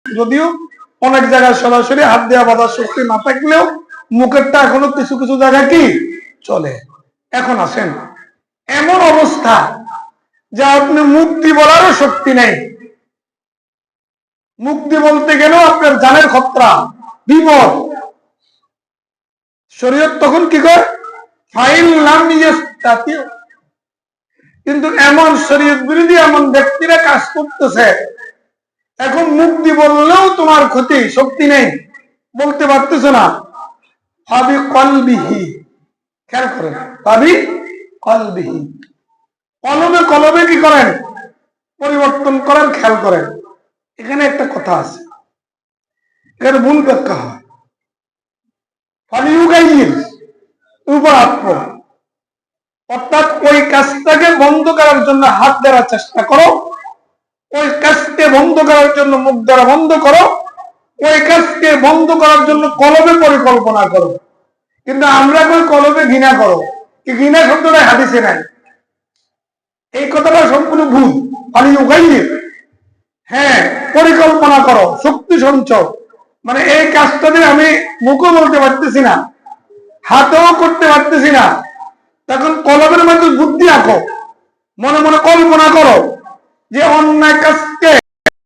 যদিও অনেক জায়গায় সরাসরি হাত দেওয়া বাঁধার শক্তি না থাকলেও মুখেরটা এখনো কিছু কিছু জায়গায় কি চলে। এখন আসেন, এমন অবস্থা যা আপনি মুক্তি বলারও শক্তি নেই, মুক্তি বলতে গেলেও আপনার জানের খতরা, বিপদ। শরীয়ত তখন কি করে, ফাইল নাম ইস্তাতিউ। কিন্তু এমন শরীয়ত বিরোধী এমন ব্যক্তিরা কাজ করতেছে, এখন মুক্তি বললেও তোমার ক্ষতি, শক্তি নেই, বলতে পারতেছ না। ফাবি কলবিহি, খেয়াল করেন, ফাবি কলবিহি, কলবে কলবে কি করেন, পরিবর্তন করার খেয়াল করেন। এখানে একটা কথা আছে, এখানে ভুল ব্যাখ্যা হয়। অর্থাৎ ওই কাজটাকে বন্ধ করার জন্য হাত দেওয়ার চেষ্টা করো, ওই কাজকে বন্ধ করার জন্য মুখ দ্বারা বন্ধ করো, ওই কাজকে বন্ধ করার জন্য কলবে পরিকল্পনা করো। কিন্তু আমরা কই কলবে ঘৃণা করো, কি ঘৃণা শব্দটা হাদিসে নাই, এই কথাটা সম্পূর্ণ ভুল। হ্যাঁ, পরিকল্পনা করো, শক্তি সঞ্চয়, মানে এই কাজটা দিয়ে আমি মুখও বলতে পারতেছি না, হাতেও করতে পারতেছি না, তখন কলমের মধ্যে বুদ্ধি আঁকো, মনে মনে কল্পনা করো যে অন্যায় কাজকে